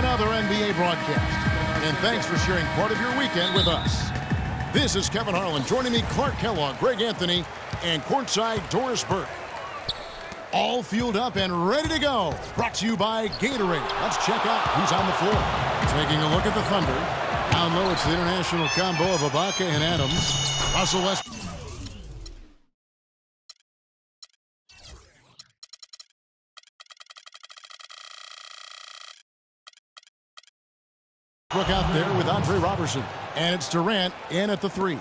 another NBA broadcast. And thanks for sharing part of your weekend with us. This is Kevin Harlan. Joining me, Clark Kellogg, Greg Anthony, and courtside Doris Burke. All fueled up and ready to go. Brought to you by Gatorade. Let's check out who's on the floor. Taking a look at the Thunder. Down low, it's the international combo of Ibaka and Adams. Russell Westbrook out there with Andre Robertson. And it's Durant in at the 3.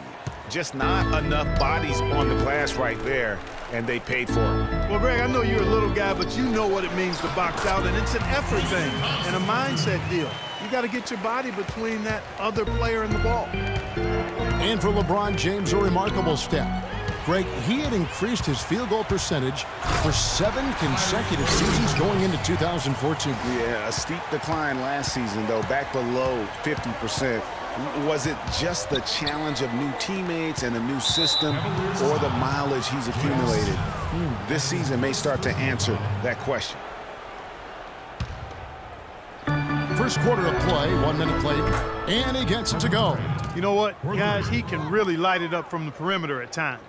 Just not enough bodies on the glass right there, and they paid for it. Well, Greg, I know you're a little guy, but you know what it means to box out, and it's an effort thing and a mindset deal. You got to get your body between that other player and the ball. And for LeBron James, a remarkable step. Greg, he had increased his field goal percentage for 7 consecutive seasons going into 2014. Yeah, a steep decline last season, though, back below 50%. Was it just the challenge of new teammates and a new system, or the mileage he's accumulated? This season may start to answer that question. First quarter of play, 1 minute played, and he gets it to go. You know what, guys, he can really light it up from the perimeter at times.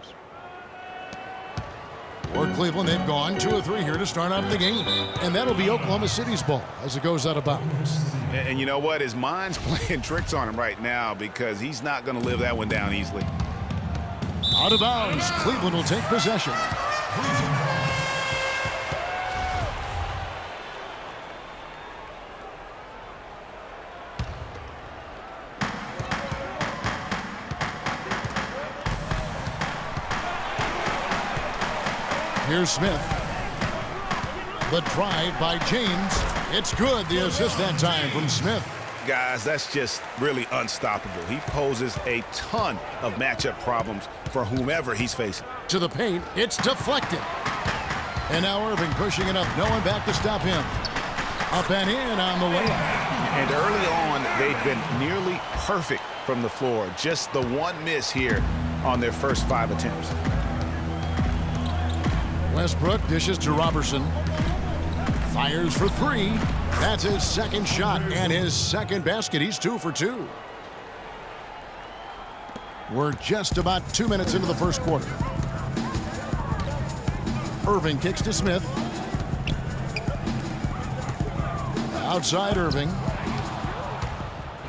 For Cleveland, they've gone 2 of 3 here to start out the game. And that'll be Oklahoma City's ball as it goes out of bounds. And you know what? His mind's playing tricks on him right now because he's not going to live that one down easily. Out of bounds. Cleveland will take possession. Here's Smith. The drive by James. It's good. The assist that time from Smith. Guys, that's just really unstoppable. He poses a ton of matchup problems for whomever he's facing. To the paint. It's deflected. And now Irving pushing it up. No one back to stop him. Up and in on the layup. And early on, they've been nearly perfect from the floor. Just the one miss here on their first 5 attempts. Westbrook dishes to Robertson. Fires for 3. That's his second shot and his second basket. He's 2 for 2. We're just about 2 minutes into the first quarter. Irving kicks to Smith. Outside Irving.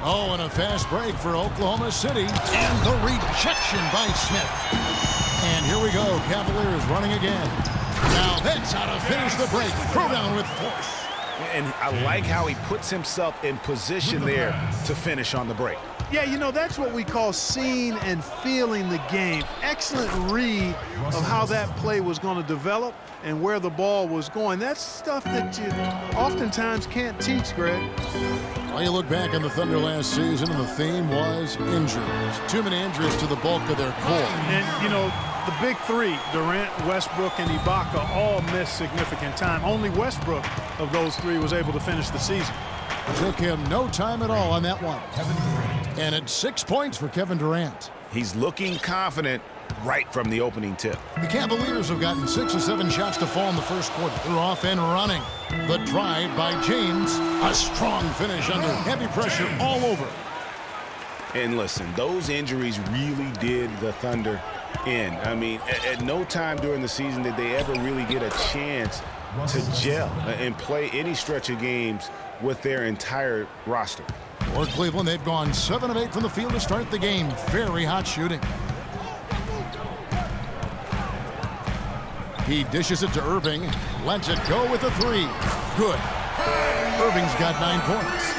Oh, and a fast break for Oklahoma City. And the rejection by Smith. And here we go. Cavaliers running again. Now that's how to finish the break. Throw down with force. And I like how he puts himself in position there to finish on the break. Yeah, you know, that's what we call seeing and feeling the game. Excellent read of how that play was going to develop and where the ball was going. That's stuff that you oftentimes can't teach, Greg. Well, you look back on the Thunder last season, and the theme was injuries. Too many injuries to the bulk of their core. And, you know, the big 3, Durant, Westbrook, and Ibaka, all missed significant time. Only Westbrook of those 3 was able to finish the season. It took him no time at all on that one. And it's 6 points for Kevin Durant. He's looking confident right from the opening tip. The Cavaliers have gotten 6 or 7 shots to fall in the first quarter. They're off and running. The drive by James. A strong finish under heavy pressure all over. And listen, those injuries really did the Thunder in. I mean, at no time during the season did they ever really get a chance to gel and play any stretch of games with their entire roster. For Cleveland, they've gone 7 of 8 from the field to start the game. Very hot shooting. He dishes it to Irving. Lets it go with a 3. Good. Irving's got 9 points.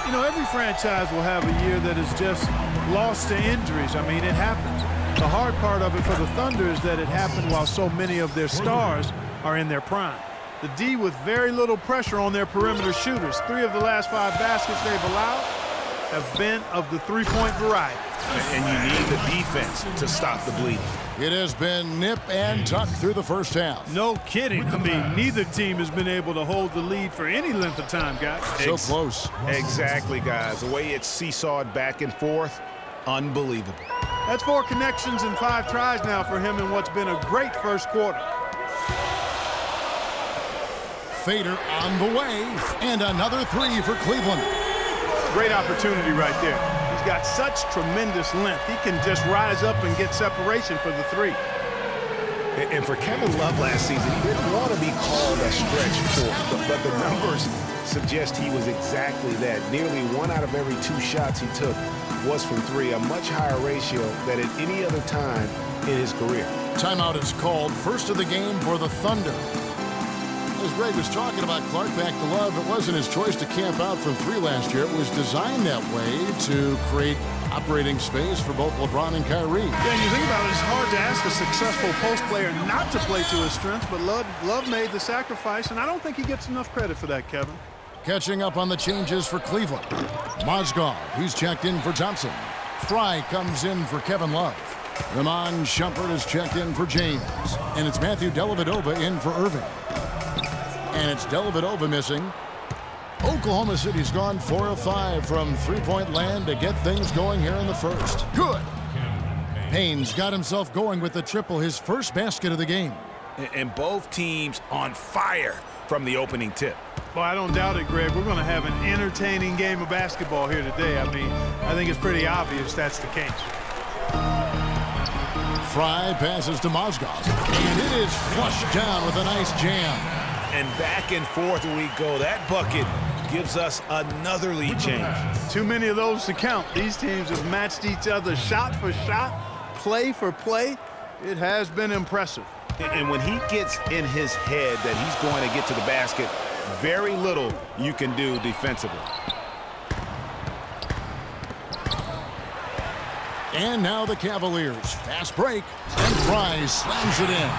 You know, every franchise will have a year that is just lost to injuries. I mean, it happens. The hard part of it for the Thunder is that it happened while so many of their stars are in their prime. The D with very little pressure on their perimeter shooters. 3 of the last 5 baskets they've allowed have been of the 3-point variety. And you need the defense to stop the bleeding. It has been nip and tuck through the first half. No kidding. I mean, neither team has been able to hold the lead for any length of time, guys. So close. Exactly, guys. The way it's seesawed back and forth, unbelievable. That's 4 connections and 5 tries now for him in what's been a great first quarter. fader on the way. And another three for Cleveland. Great opportunity right there. He's got such tremendous length. He can just rise up and get separation for the three. And for Kevin Love last season, he didn't want to be called a stretch four, but the numbers suggest he was exactly that. Nearly 1 out of every 2 shots he took was from three, a much higher ratio than at any other time in his career. Timeout is called. First of the game for the Thunder. As Greg was talking about Clark back to Love, it wasn't his choice to camp out from three last year. It was designed that way to create operating space for both LeBron and Kyrie. Yeah, and you think about it, it's hard to ask a successful post player not to play to his strengths, but Love made the sacrifice, and I don't think he gets enough credit for that, Kevin. Catching up on the changes for Cleveland. Mozgov, he's checked in for Thompson. Fry comes in for Kevin Love. Ramon Shumpert is checked in for James. And it's Matthew Dellavedova in for Irving. And it's Dellavedova missing. Oklahoma City's gone 4 of 5 from three-point land to get things going here in the first. Good. Payne's got himself going with the triple, his first basket of the game. And both teams on fire from the opening tip. Well, I don't doubt it, Greg. We're going to have an entertaining game of basketball here today. I mean, I think it's pretty obvious that's the case. Fry passes to Mozgov, and it is flushed down with a nice jam. And back and forth we go. That bucket gives us another lead change. Too many of those to count. These teams have matched each other shot for shot, play for play. It has been impressive. And when he gets in his head that he's going to get to the basket, very little you can do defensively. And now the Cavaliers. Fast break, and Fry slams it in.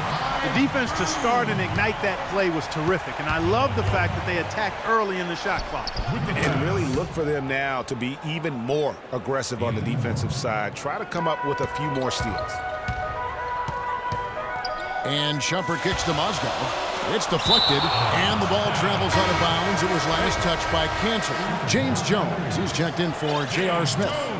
The defense to start and ignite that play was terrific, and I love the fact that they attacked early in the shot clock. And really look for them now to be even more aggressive on the defensive side. Try to come up with a few more steals. And Shumpert kicks to Mozgov. It's deflected, and the ball travels out of bounds. It was last touched by Cantor. James Jones, he's checked in for J.R. Smith.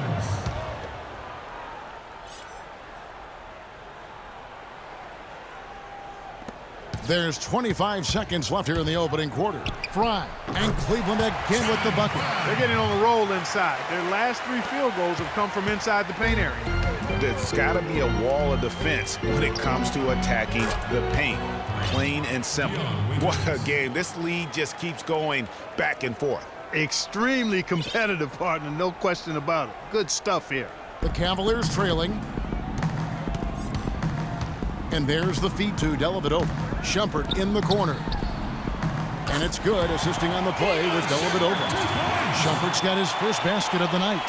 There's 25 seconds left here in the opening quarter. Fry and Cleveland again with the bucket. They're getting on a roll inside. Their last 3 field goals have come from inside the paint area. There's got to be a wall of defense when it comes to attacking the paint. Plain and simple. What a game. This lead just keeps going back and forth. Extremely competitive, partner, no question about it. Good stuff here. The Cavaliers trailing. And there's the feed to Dellavedova. Shumpert in the corner. And it's good, assisting on the play with Dellavedova. Shumpert's got his first basket of the night.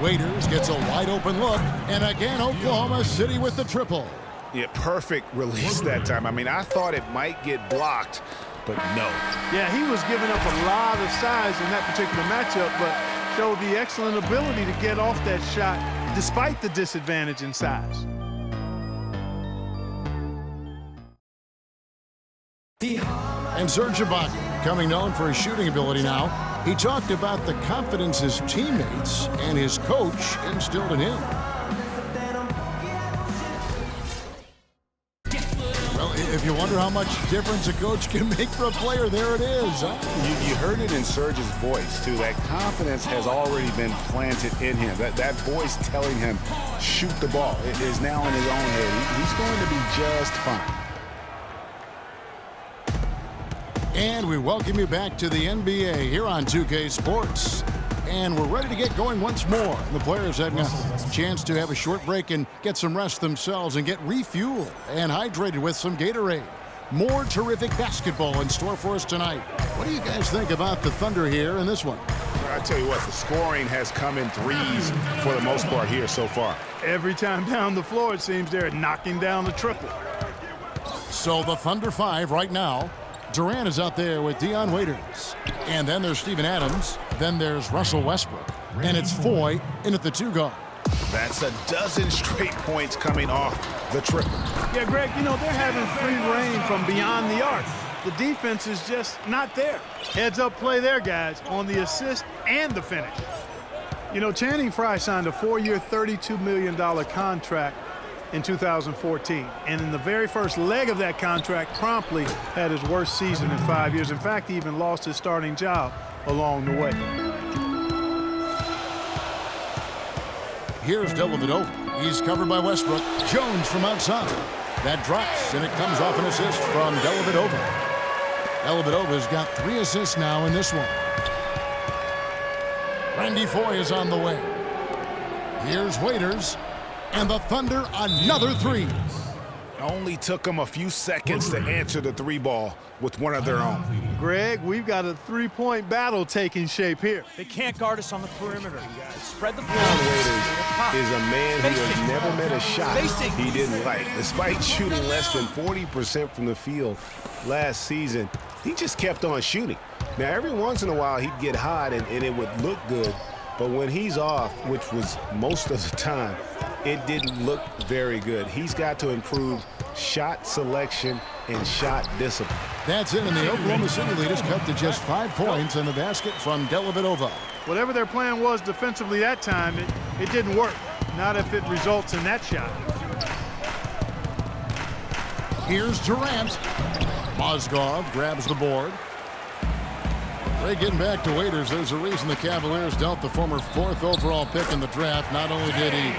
Waiters gets a wide open look. And again, Oklahoma City with the triple. Yeah, perfect release that time. I mean, I thought it might get blocked, but no. Yeah, he was giving up a lot of size in that particular matchup, but showed the excellent ability to get off that shot despite the disadvantage in size. And Serge Ibaka, becoming known for his shooting ability now, he talked about the confidence his teammates and his coach instilled in him. Well, if you wonder how much difference a coach can make for a player, there it is. Huh? You heard it in Serge's voice, too. That confidence has already been planted in him. That voice telling him, shoot the ball, it is now in his own head. He's going to be just fine. And we welcome you back to the NBA here on 2K Sports. And we're ready to get going once more. The players had a chance to have a short break and get some rest themselves and get refueled and hydrated with some Gatorade. More terrific basketball in store for us tonight. What do you guys think about the Thunder here in this one? I tell you what, the scoring has come in threes for the most part here so far. Every time down the floor, it seems they're knocking down the triple. So the Thunder 5 right now. Durant is out there with Dion Waiters. And then there's Steven Adams. Then there's Russell Westbrook. And it's Foy in at the 2 guard. That's a dozen straight points coming off the triple. Yeah, Greg, you know, they're having free reign from beyond the arc. The defense is just not there. Heads up play there, guys, on the assist and the finish. You know, Channing Frye signed a 4-year, $32 million contract in 2014. And in the very first leg of that contract, promptly had his worst season in 5 years. In fact, he even lost his starting job along the way. Here's Dellavedova. He's covered by Westbrook. Jones from outside. That drops, and it comes off an assist from Dellavedova. Dellavedova's got 3 assists now in this one. Randy Foye is on the way. Here's Waiters, and the Thunder another 3. Only took them a few seconds to answer the 3 ball with one of their own. Greg, we've got a 3-point battle taking shape here. They can't guard us on the perimeter. Spread the floor. Waiters is a man who has never met a shot he didn't like. Despite shooting less than 40% from the field last season, he just kept on shooting. Now, every once in a while, he'd get hot and it would look good. But when he's off, which was most of the time, it didn't look very good. He's got to improve shot selection and shot discipline. That's it, and the Oklahoma City lead is cut to just 5 points in the basket from Dellavedova. Whatever their plan was defensively that time, it didn't work. Not if it results in that shot. Here's Durant. Mozgov grabs the board. Ray, getting back to Waiters, there's a reason the Cavaliers dealt the former 4th overall pick in the draft. Not only did he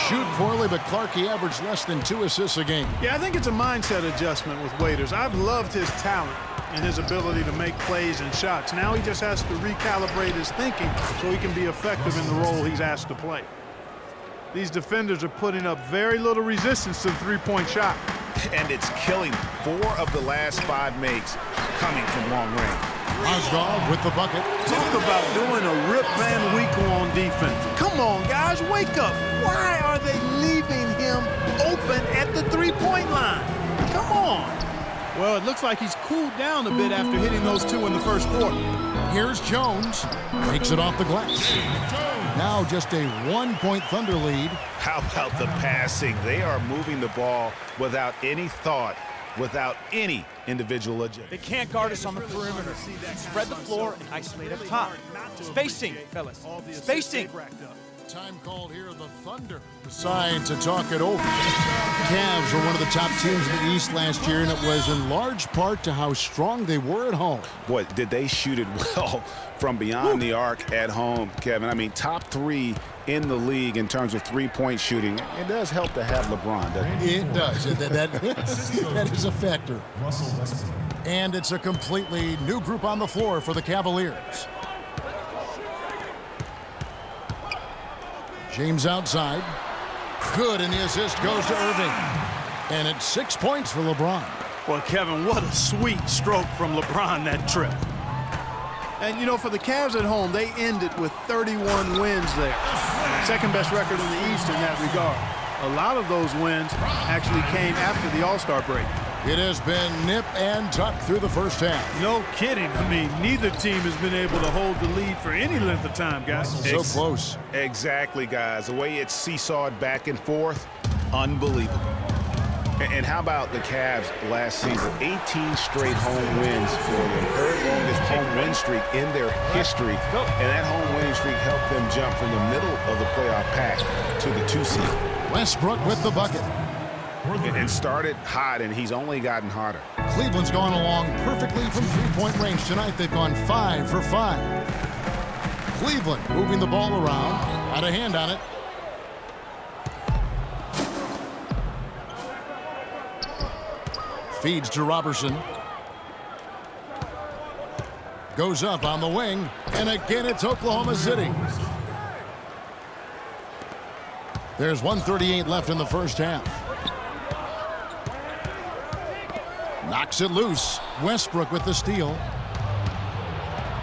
shoot poorly, but Clark, he averaged less than 2 assists a game. Yeah, I think it's a mindset adjustment with Waiters. I've loved his talent and his ability to make plays and shots. Now he just has to recalibrate his thinking so he can be effective in the role he's asked to play. These defenders are putting up very little resistance to the 3-point shot. And it's killing 4 of the last 5 makes coming from long range. Mozgov with the bucket. Talk about doing a Rip Van Winkle on defense. Come on, guys, wake up. Why are they leaving him open at the 3-point line? Come on. Well, it looks like he's cooled down a bit after hitting those 2 in the first quarter. Here's Jones. Takes it off the glass. Now just a 1-point Thunder lead. How about the passing? They are moving the ball without any thought, without any individual agenda. They can't guard us on the perimeter. Spread the floor and isolate up top. Spacing, fellas. Spacing. Time called here, the Thunder decide to talk it over. Cavs were one of the top teams in the East last year, and it was in large part to how strong they were at home. Boy, did they shoot it well from beyond the arc at home, Kevin. I mean, top 3 in the league in terms of 3-point shooting. It does help to have LeBron, doesn't it? It does. That is a factor. And it's a completely new group on the floor for the Cavaliers. James outside. Good, and the assist goes to Irving. And it's 6 points for LeBron. Well, Kevin, what a sweet stroke from LeBron that trip. And, you know, for the Cavs at home, they ended with 31 wins there. Second best record in the East in that regard. A lot of those wins actually came after the All-Star break. It has been nip and tuck through the first half. No kidding. I mean, neither team has been able to hold the lead for any length of time, guys. So close. Exactly, guys. The way it's seesawed back and forth, unbelievable. And how about the Cavs last season? 18 straight home wins for them. Third longest home win streak in their history. And that home winning streak helped them jump from the middle of the playoff pack to the 2 seed. Westbrook with the bucket. And started hot, and he's only gotten hotter. Cleveland's gone along perfectly from 3-point range tonight. They've gone 5 for 5. Cleveland moving the ball around. Got a hand on it. Feeds to Robertson. Goes up on the wing. And again, it's Oklahoma City. There's 1:38 left in the first half. Knocks it loose. Westbrook with the steal.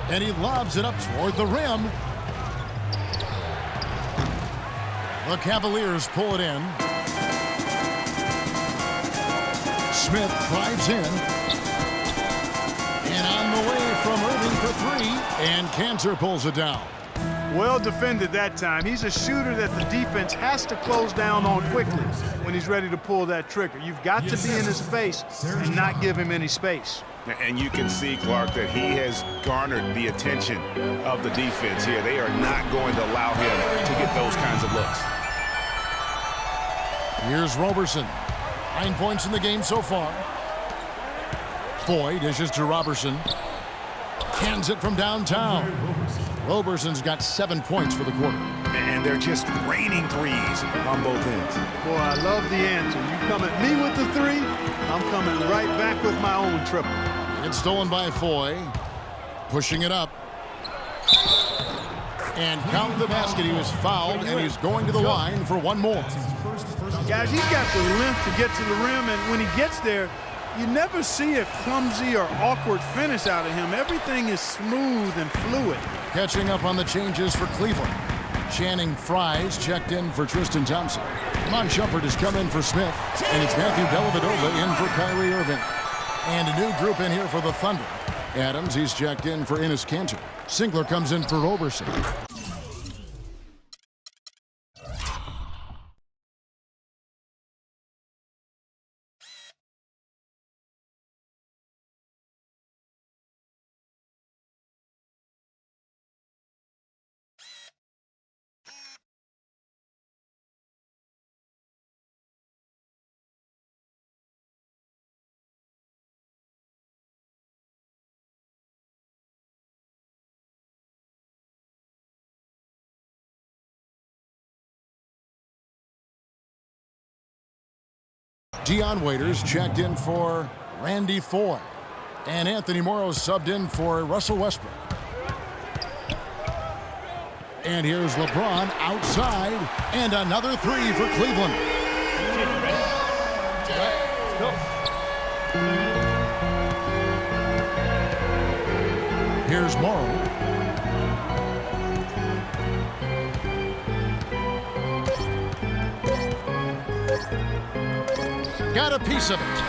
And he lobs it up toward the rim. The Cavaliers pull it in. Smith drives in. And on the way from Irving for 3. And Kanter pulls it down. Well defended that time. He's a shooter that the defense has to close down on quickly when he's ready to pull that trigger. You've got to be in his face and not give him any space. And you can see, Clark, that he has garnered the attention of the defense here. They are not going to allow him to get those kinds of looks. Here's Roberson. 9 points in the game so far. Foy dishes to Roberson. Hands it from downtown. Roberson's got 7 points for the quarter. And they're just raining threes on both ends. Boy, I love the answer. You come at me with the three, I'm coming right back with my own triple. It's stolen by Foy. Pushing it up. And count the basket. He was fouled, and he's going to the line for one more. Guys, he's got the length to get to the rim, and when he gets there, you never see a clumsy or awkward finish out of him. Everything is smooth and fluid. Catching up on the changes for Cleveland. Channing Frye's checked in for Tristan Thompson. Iman Shumpert has come in for Smith, and it's Matthew Dellavedova in for Kyrie Irving. And a new group in here for the Thunder. Adams, he's checked in for Enes Kanter. Singler comes in for Roberson. Dion Waiters checked in for Randy Foy. And Anthony Morrow subbed in for Russell Westbrook. And here's LeBron outside. And another three for Cleveland. Here's Morrow. Got a piece of it.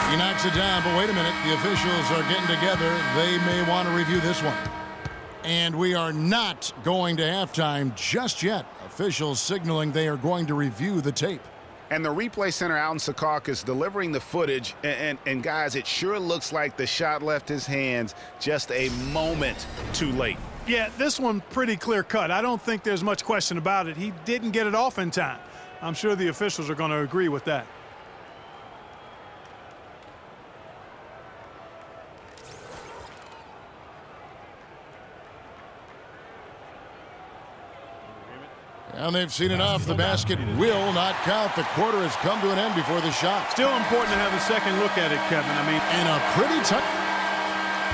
He knocks it down, but wait a minute. The officials are getting together. They may want to review this one. And we are not going to halftime just yet. Officials signaling they are going to review the tape. And the replay center out in Secaucus delivering the footage. And guys, it sure looks like the shot left his hands just a moment too late. Yeah, this one pretty clear cut. I don't think there's much question about it. He didn't get it off in time. I'm sure the officials are going to agree with that. And they've seen enough. The basket will not count. The quarter has come to an end before the shot. Still important to have a second look at it, Kevin. I mean, and a pretty tough.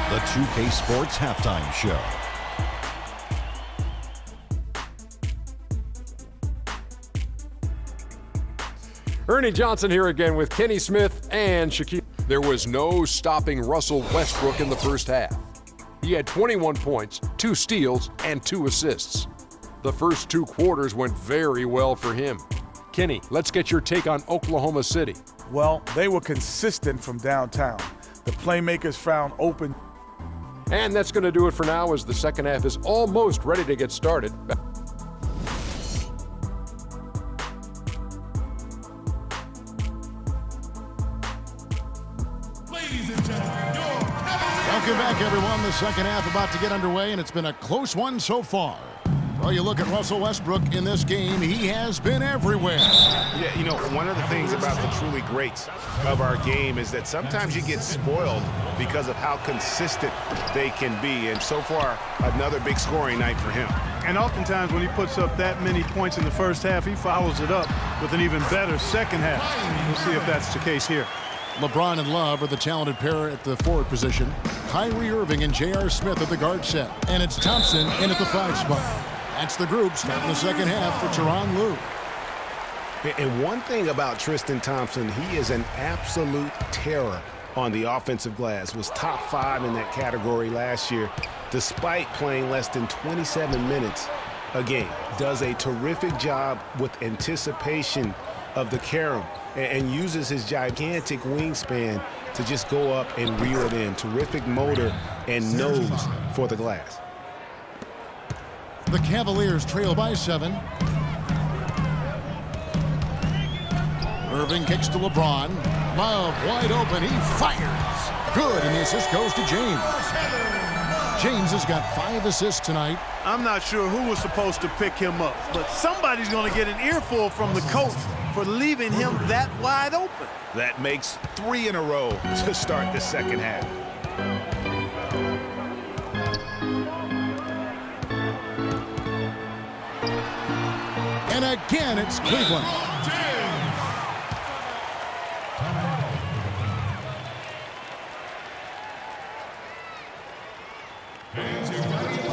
The 2K Sports Halftime Show. Ernie Johnson here again with Kenny Smith and Shaquille. There was no stopping Russell Westbrook in the first half. He had 21 points, 2 steals, and 2 assists. The first 2 quarters went very well for him. Kenny, let's get your take on Oklahoma City. Well, they were consistent from downtown. The playmakers found open. And that's going to do it for now as the second half is almost ready to get started. Welcome back, everyone. The second half about to get underway, and it's been a close one so far. Well, you look at Russell Westbrook in this game, he has been everywhere. Yeah, you know, one of the things about the truly greats of our game is that sometimes you get spoiled because of how consistent they can be. And so far, another big scoring night for him. and oftentimes when he puts up that many points in the first half, he follows it up with an even better second half. We'll see if that's the case here. LeBron and Love are the talented pair at the forward position. Kyrie Irving and J.R. Smith at the guard set. And it's Thompson in at the 5 spot. That's the group starting the second half for Tyronn Lue. And one thing about Tristan Thompson, he is an absolute terror on the offensive glass. Was top 5 in that category last year, despite playing less than 27 minutes a game. Does a terrific job with anticipation of the carom and uses his gigantic wingspan to just go up and reel it in. Terrific motor and nose for the glass. The Cavaliers trail by 7. Irving kicks to LeBron. Love wide open. He fires. Good, and the assist goes to James. James has got 5 assists tonight. I'm not sure who was supposed to pick him up, but somebody's going to get an earful from the coach for leaving him that wide open. That makes 3 in a row to start the second half. And again, it's Cleveland.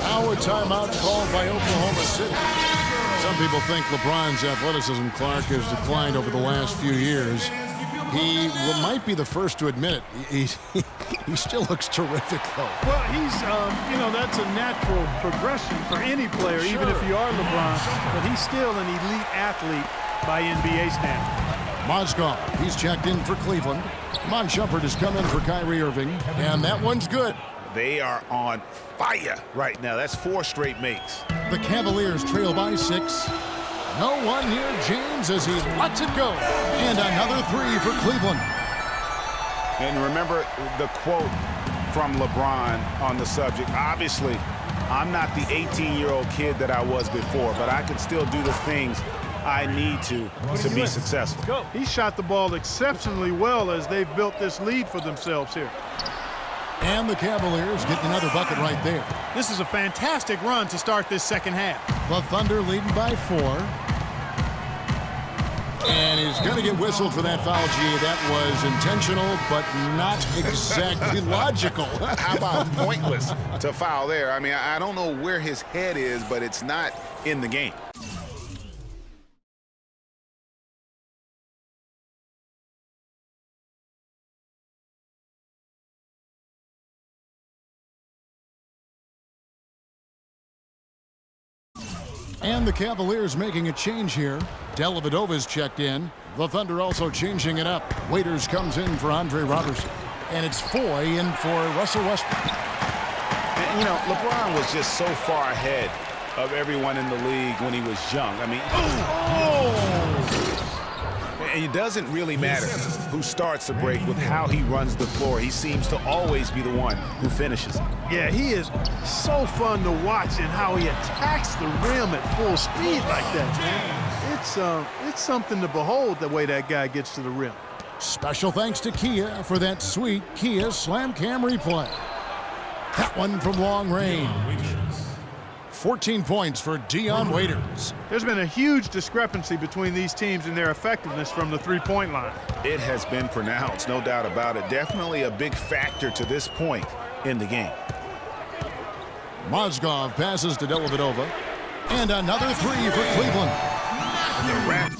Our timeout called by Oklahoma City. Some people think LeBron's athleticism, Clark, has declined over the last few years. He might be the first to admit it. He still looks terrific, though. Well, he's, that's a natural progression for any player, even if you are LeBron. But he's still an elite athlete by NBA standards. Mozgov, he's checked in for Cleveland. Mon Shumpert has come in for Kyrie Irving, and that one's good. They are on fire right now. That's 4 straight makes. The Cavaliers trail by 6. No one near James as he lets it go. And another 3 for Cleveland. And remember the quote from LeBron on the subject. Obviously, I'm not the 18-year-old kid that I was before, but I can still do the things I need to be successful. He shot the ball exceptionally well as they've built this lead for themselves here. And the Cavaliers get another bucket right there. This is a fantastic run to start this second half. The Thunder leading by 4. And he's going to get whistled for that foul, G. That was intentional, but not exactly logical. How about pointless to foul there? I mean, I don't know where his head is, but it's not in the game. And the Cavaliers making a change here. Dellavedova's checked in. The Thunder also changing it up. Waiters comes in for Andre Robertson. And it's Foy in for Russell Westbrook. And, LeBron was just so far ahead of everyone in the league when he was young. I mean, and it doesn't really matter who starts the break with how he runs the floor. He seems to always be the one who finishes. Yeah, he is so fun to watch and how he attacks the rim at full speed like that, man. It's something to behold the way that guy gets to the rim. Special thanks to Kia for that sweet Kia Slam Cam replay. That one from long range. 14 points for Dion Waiters. There's been a huge discrepancy between these teams in their effectiveness from the three-point line. It has been pronounced, no doubt about it. Definitely a big factor to this point in the game. Mozgov passes to Dellavedova. And another 3 for Cleveland. The Raptors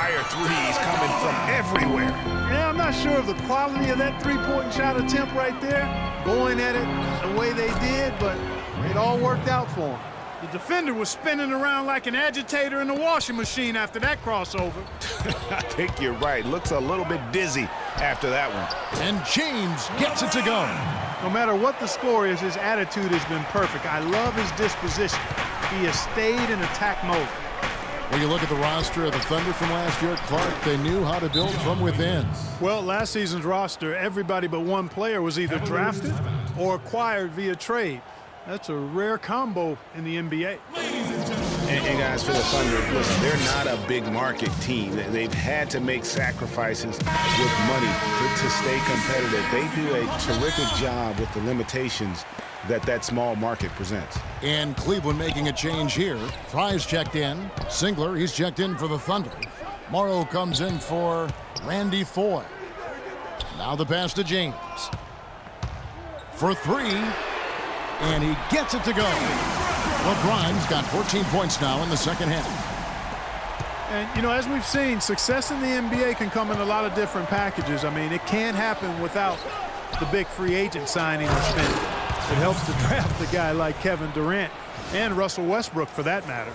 fire threes coming from everywhere. Yeah, I'm not sure of the quality of that three-point shot attempt right there, going at it the way they did, but it all worked out for him. The defender was spinning around like an agitator in a washing machine after that crossover. I think you're right. Looks a little bit dizzy after that one. And James gets it to go. No matter what the score is, his attitude has been perfect. I love his disposition. He has stayed in attack mode. When you look at the roster of the Thunder from last year, Clark, they knew how to build from within. Well, last season's roster, everybody but one player was either drafted or acquired via trade. That's a rare combo in the NBA. And guys, for the Thunder, listen, they're not a big market team. They've had to make sacrifices with money to stay competitive. They do a terrific job with the limitations that small market presents. And Cleveland making a change here. Fry's checked in. Singler, he's checked in for the Thunder. Morrow comes in for Randy Foye. Now the pass to James. For three. And he gets it to go. LeBron's got 14 points now in the second half. And, you know, as we've seen, success in the NBA can come in a lot of different packages. I mean, it can't happen without the big free agent signing or spending. It helps to draft a guy like Kevin Durant and Russell Westbrook, for that matter.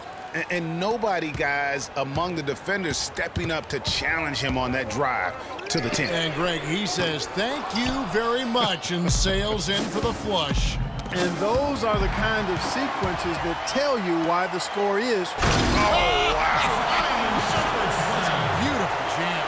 And nobody, guys, among the defenders stepping up to challenge him on that drive to the 10. And, Greg, he says, thank you very much, and sails in for the flush. And those are the kind of sequences that tell you why the score is. Oh, wow. Beautiful jam.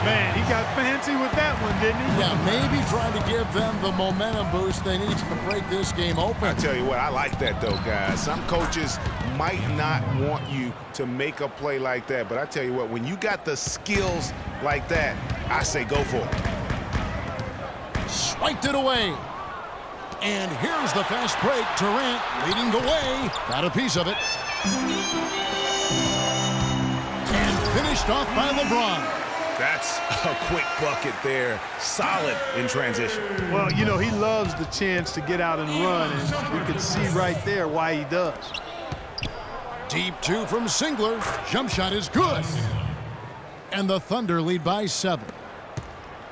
Man, he got fancy with that one, didn't he? Yeah, maybe trying to give them the momentum boost they need to break this game open. I tell you what, I like that, though, guys. Some coaches might not want you to make a play like that, but I tell you what, when you got the skills like that, I say go for it. Swiped it away. And here's the fast break. Durant leading the way. Got a piece of it. And finished off by LeBron. That's a quick bucket there. Solid in transition. Well, you know, he loves the chance to get out and run, and we can see right there why he does. Deep two from Singler. Jump shot is good. And the Thunder lead by 7.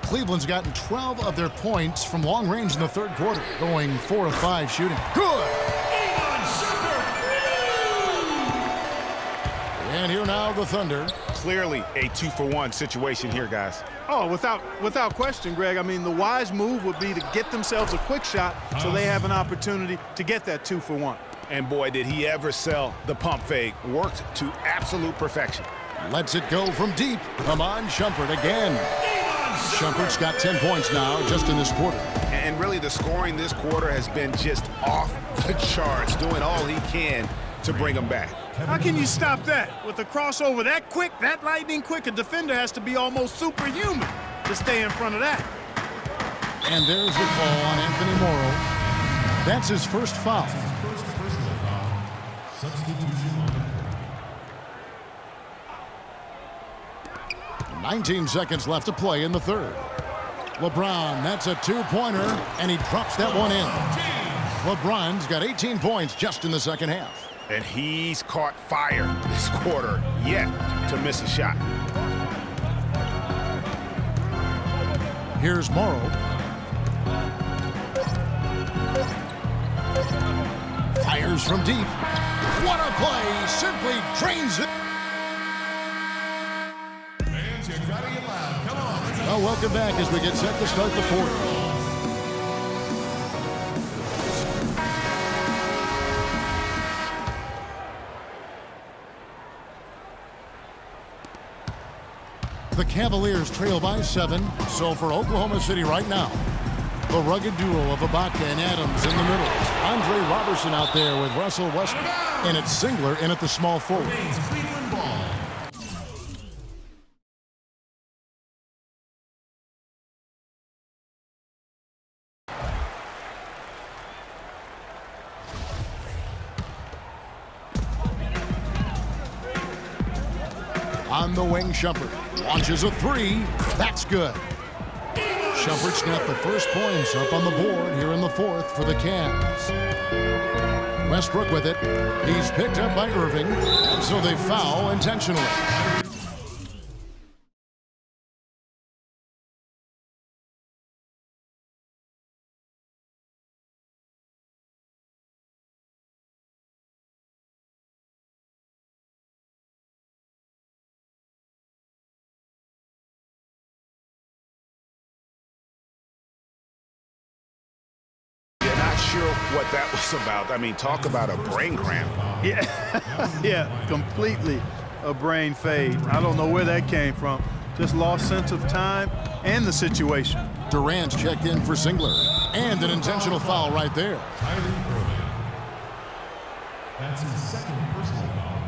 Cleveland's gotten 12 of their points from long range in the third quarter, going 4 of 5 shooting. Good! And here now the Thunder. Clearly a 2-for-1 situation here, guys. Oh, without question, Greg. I mean, the wise move would be to get themselves a quick shot so they have an opportunity to get that 2-for-1. And boy, did he ever sell the pump fake. Worked to absolute perfection. Lets it go from deep. Iman Shumpert again. Shumpert's got 10 points now just in this quarter. And really the scoring this quarter has been just off the charts, doing all he can to bring them back. How can you stop that? With a crossover that quick, that lightning quick, a defender has to be almost superhuman to stay in front of that. And there's the call on Anthony Morrow. That's his first foul. 19 seconds left to play in the third. LeBron, that's a two-pointer, and he drops that one in. LeBron's got 18 points just in the second half. And he's caught fire this quarter, yet to miss a shot. Here's Morrow. Fires from deep. What a play! Simply drains it. Well, welcome back as we get set to start the fourth. The Cavaliers trail by 7. So for Oklahoma City right now, the rugged duo of Ibaka and Adams in the middle. Andre Robertson out there with Russell Westbrook. And it's Singler in at the small forward. On the wing, Shumpert launches a three. That's good. Shumpert's got the first points up on the board here in the fourth for the Cavs. Westbrook with it. He's picked up by Irving, and so they foul intentionally. sure what that was about. I mean, talk about a brain cramp. Yeah, completely a brain fade. I don't know where that came from. Just lost sense of time and the situation. Durant's checked in for Singler. And an intentional foul right there. That's his second personal foul.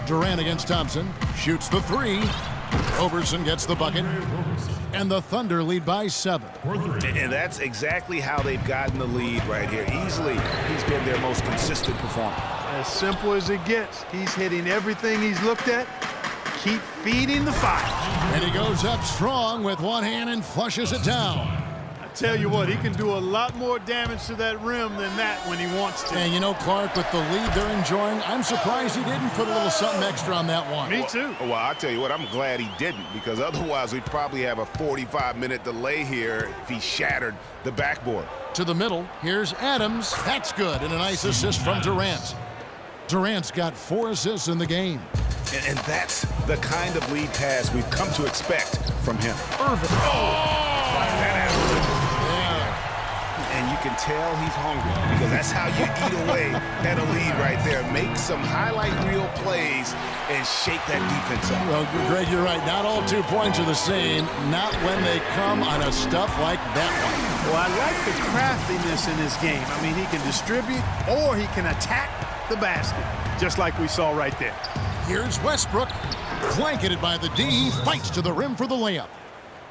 Durant against Thompson. Shoots the three. Roberson gets the bucket. And the Thunder lead by 7. And that's exactly how they've gotten the lead right here. Easily, he's been their most consistent performer. As simple as it gets. He's hitting everything he's looked at. Keep feeding the fire. And he goes up strong with one hand and flushes it down. I tell you what, he can do a lot more damage to that rim than that when he wants to. And you know, Clark, with the lead they're enjoying, I'm surprised he didn't put a little something extra on that one. Me too. Well, I'll tell you what, I'm glad he didn't, because otherwise we'd probably have a 45-minute delay here if he shattered the backboard. To the middle, here's Adams. That's good, and a nice assist from Durant. Durant's got 4 assists in the game. And that's the kind of lead pass we've come to expect from him. Irving. And you can tell he's hungry, because that's how you eat away at a lead right there. Make some highlight reel plays and shake that defense up. Well, Greg, you're right. Not all 2 points are the same. Not when they come on a stuff like that one. Well, I like the craftiness in his game. I mean, he can distribute or he can attack the basket, just like we saw right there. Here's Westbrook. Blanketed by the D. He fights to the rim for the layup.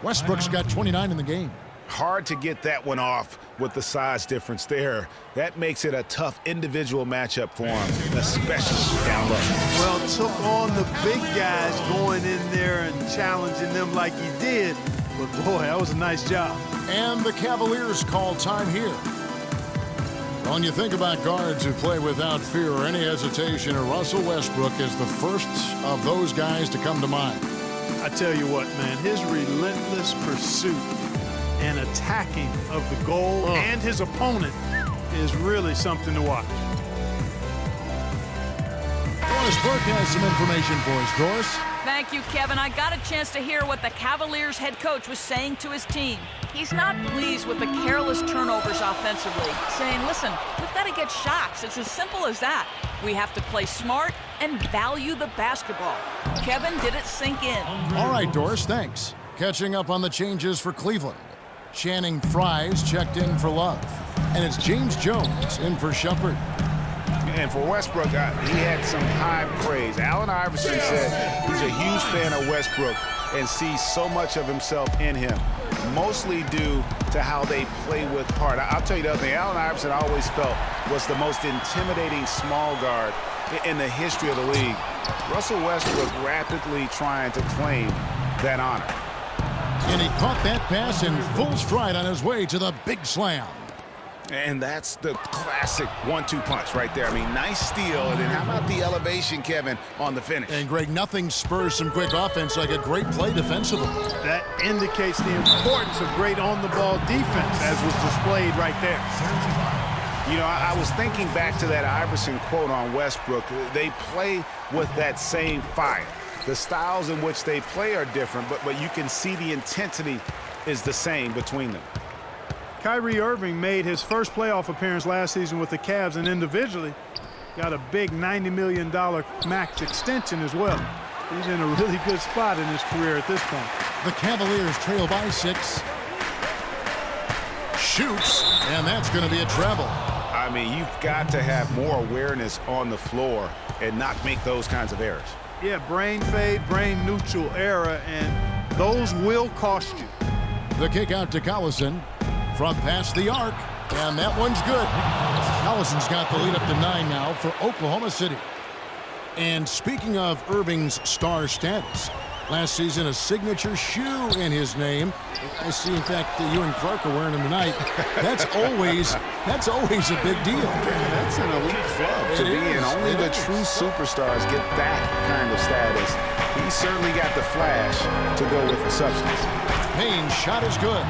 Westbrook's got 29 in the game. Hard to get that one off with the size difference there. That makes it a tough individual matchup for him, especially down low. Well, took on the big guys going in there and challenging them like he did. But, boy, that was a nice job. And the Cavaliers call time here. When you think about guards who play without fear or any hesitation, Russell Westbrook is the first of those guys to come to mind. I tell you what, man, his relentless pursuit and attacking of the goal and his opponent is really something to watch. Doris Burke has some information for us. Doris? Thank you, Kevin. I got a chance to hear what the Cavaliers head coach was saying to his team. He's not pleased with the careless turnovers offensively, saying, listen, we've got to get shots. It's as simple as that. We have to play smart and value the basketball. Kevin, did it sink in? All right, Doris, thanks. Catching up on the changes for Cleveland. Channing Frye's checked in for Love. And it's James Jones in for Shumpert. And for Westbrook, he had some high praise. Allen Iverson said he's a huge fan of Westbrook and sees so much of himself in him, mostly due to how they play with heart. I'll tell you the other thing, Allen Iverson I always felt was the most intimidating small guard in the history of the league. Russell Westbrook rapidly trying to claim that honor. And he caught that pass in full stride on his way to the big slam. And that's the classic 1-2 punch right there. I mean, nice steal. And then how about the elevation, Kevin, on the finish? And, Greg, nothing spurs some quick offense like a great play defensively. That indicates the importance of great on-the-ball defense, as was displayed right there. You know, I was thinking back to that Iverson quote on Westbrook. They play with that same fire. The styles in which they play are different, but you can see the intensity is the same between them. Kyrie Irving made his first playoff appearance last season with the Cavs, and individually got a big $90 million max extension as well. He's in a really good spot in his career at this point. The Cavaliers trail by 6. Shoots, and that's going to be a treble. I mean, you've got to have more awareness on the floor and not make those kinds of errors. Yeah, brain fade, brain neutral error, and those will cost you. The kick out to Collison from past the arc, and that one's good. Collison's got the lead up to 9 now for Oklahoma City. And speaking of Irving's star status, last season a signature shoe in his name. I see, in fact, you and Clark are wearing them tonight. That's always a big deal. That's an elite club to be in. Only the true superstars get that kind of status. He certainly got the flash to go with the substance. Payne's shot is good.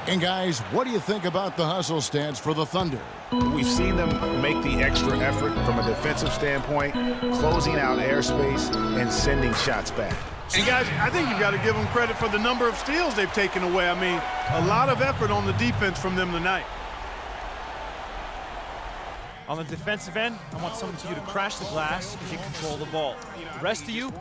And guys, what do you think about the hustle stance for the Thunder? We've seen them make the extra effort from a defensive standpoint, closing out airspace and sending shots back. And guys, I think you've got to give them credit for the number of steals they've taken away. I mean, a lot of effort on the defense from them tonight. On the defensive end, I want some of you to crash the glass and get control of the ball. The rest of you,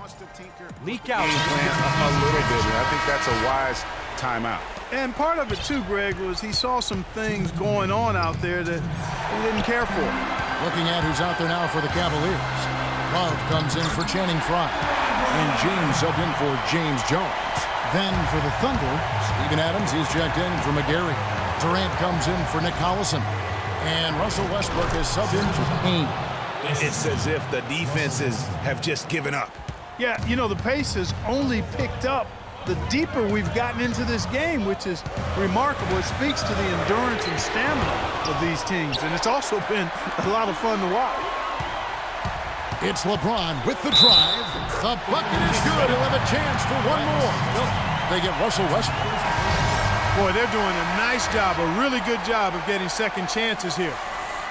leak out. Game plan a little bit. I think that's a wise timeout. And part of it, too, Greg, was he saw some things going on out there that he didn't care for. Looking at who's out there now for the Cavaliers. Love comes in for Channing Frye. And James subbed in for James Jones. Then for the Thunder, Steven Adams, he's checked in for McGarry. Durant comes in for Nick Collison. And Russell Westbrook is subbed in for Payne. It's as if the defenses have just given up. Yeah, you know, the pace has only picked up the deeper we've gotten into this game, which is remarkable. It speaks to the endurance and stamina of these teams, and it's also been a lot of fun to watch. It's LeBron with the drive. The bucket is good. He'll have a chance for one more. They get Russell Westbrook. Boy, they're doing a nice job, a really good job of getting second chances here.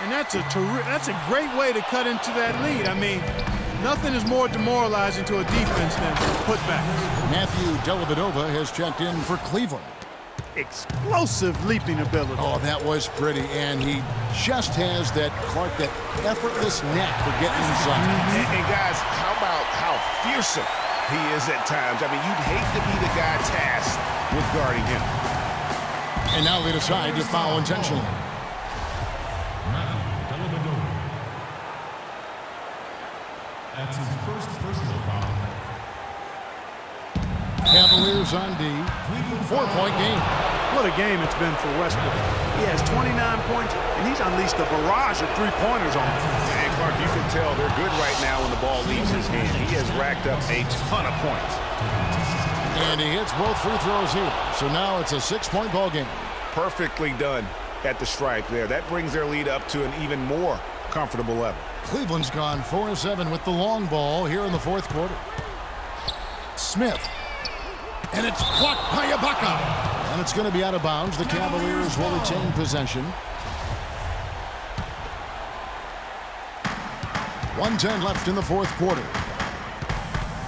And that's a great way to cut into that lead. I mean, nothing is more demoralizing to a defense than putbacks. Matthew Dellavedova has checked in for Cleveland. Explosive leaping ability. Oh, that was pretty. And he just has that, Clark, that effortless knack for getting inside. And guys, how about how fearsome he is at times? I mean, you'd hate to be the guy tasked with guarding him. And now they decide to foul intentionally. Matthew Dellavedova. That's his first personal foul. Cavaliers on D. 4-point game. What a game it's been for Westbrook. He has 29 points, and he's unleashed a barrage of three-pointers on him. And Clark, you can tell they're good right now when the ball leaves his hand. He has racked up a ton of points. And he hits both free throws here. So now it's a 6-point ball game. Perfectly done at the stripe there. That brings their lead up to an even more comfortable level. Cleveland's gone 4-7 with the long ball here in the fourth quarter. Smith. And it's blocked by Ibaka. And it's going to be out of bounds. The Cavaliers will retain possession. 1:10 left in the fourth quarter.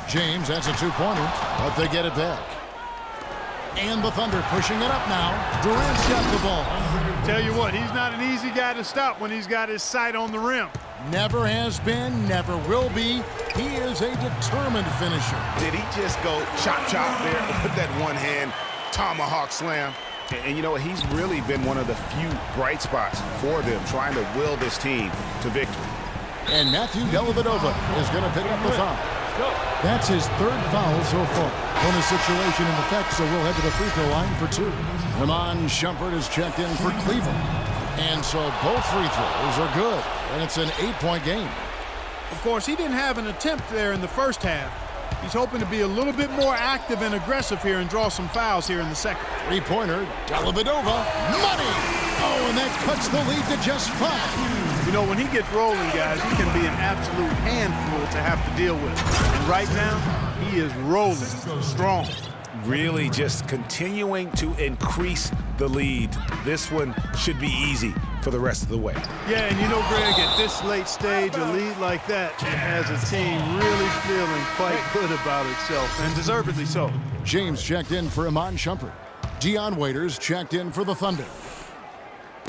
James, that's a two-pointer, but they get it back. And the Thunder pushing it up now. Durant's got the ball. Tell you what, he's not an easy guy to stop when he's got his sight on the rim. Never has been, never will be. He is a determined finisher. Did he just go chop there with that one-hand tomahawk slam? And you know what? He's really been one of the few bright spots for them, trying to will this team to victory. And Matthew Dellavedova is going to pick up the foul. That's his third foul so far. Bonus situation in effect, so we'll head to the free throw line for two. Iman Shumpert is checked in for Cleveland. And so both free throws are good. And it's an 8-point game. Of course, he didn't have an attempt there in the first half. He's hoping to be a little bit more active and aggressive here and draw some fouls here in the second. Three-pointer, Dellavedova, money! Oh, and that cuts the lead to just 5. You know, when he gets rolling, guys, he can be an absolute handful to have to deal with. And right now, he is rolling strong. Really just continuing to increase the lead. This one should be easy for the rest of the way. Yeah, and you know, Greg, at this late stage, a lead like that has a team really feeling quite good about itself, and deservedly so. James checked in for Iman Shumpert. Dion Waiters checked in for the Thunder.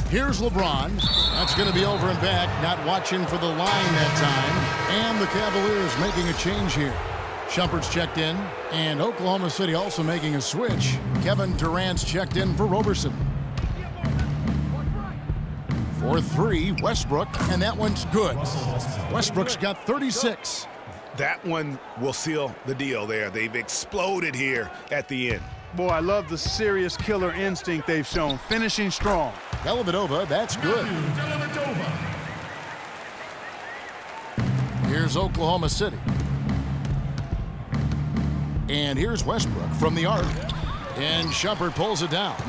Here's LeBron. That's going to be over and back, not watching for the line that time. And the Cavaliers making a change here. Shumpert's checked in, and Oklahoma City also making a switch. Kevin Durant's checked in for Roberson. For 3, Westbrook, and that one's good. Westbrook's got 36. That one will seal the deal there. They've exploded here at the end. Boy, I love the serious killer instinct they've shown, finishing strong. Dellavedova, that's good. Here's Oklahoma City. And here's Westbrook from the arc. And Shumpert pulls it down.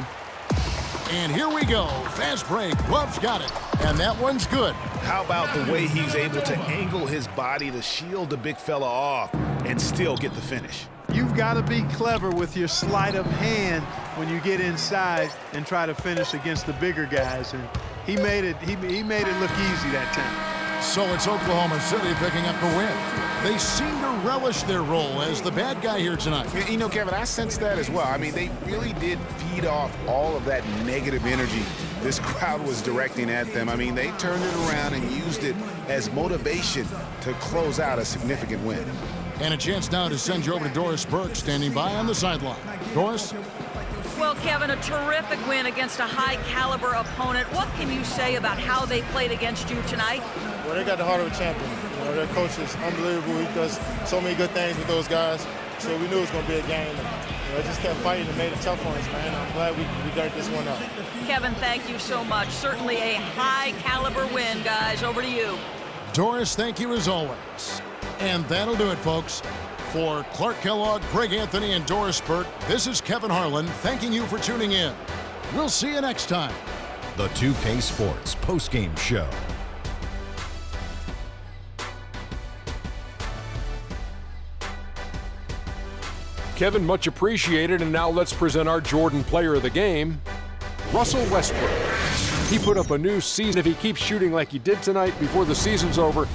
And here we go. Fast break. Love's got it. And that one's good. How about the way he's able to angle his body to shield the big fella off and still get the finish? You've got to be clever with your sleight of hand when you get inside and try to finish against the bigger guys. And he made it look easy that time. So it's Oklahoma City picking up the win. They seem to relish their role as the bad guy here tonight. You know, Kevin, I sense that as well. I mean, they really did feed off all of that negative energy this crowd was directing at them. I mean, they turned it around and used it as motivation to close out a significant win. And a chance now to send you over to Doris Burke, standing by on the sideline. Doris? Well, Kevin, a terrific win against a high-caliber opponent. What can you say about how they played against you tonight? Well, they got the heart of a champion. You know, their coach is unbelievable. He does so many good things with those guys. So we knew it was going to be a game. And, just kept fighting and made it tough on us, man. I'm glad we got this one up. Kevin, thank you so much. Certainly a high-caliber win, guys. Over to you. Doris, thank you as always. And that'll do it, folks. For Clark Kellogg, Greg Anthony, and Doris Burke, this is Kevin Harlan thanking you for tuning in. We'll see you next time. The 2K Sports postgame show. Kevin, much appreciated, and now let's present our Jordan Player of the Game, Russell Westbrook. He put up a new season. If he keeps shooting like he did tonight before the season's over,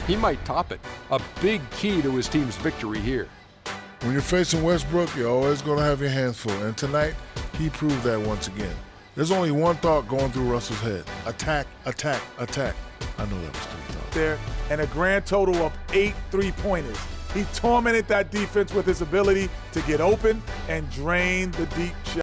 he might top it. A big key to his team's victory here. When you're facing Westbrook, you're always going to have your hands full. And tonight, he proved that once again. There's only one thought going through Russell's head. Attack, attack, attack. I know that was 3 thoughts. There, and a grand total of 8 3-pointers. He tormented that defense with his ability to get open and drain the deep shot.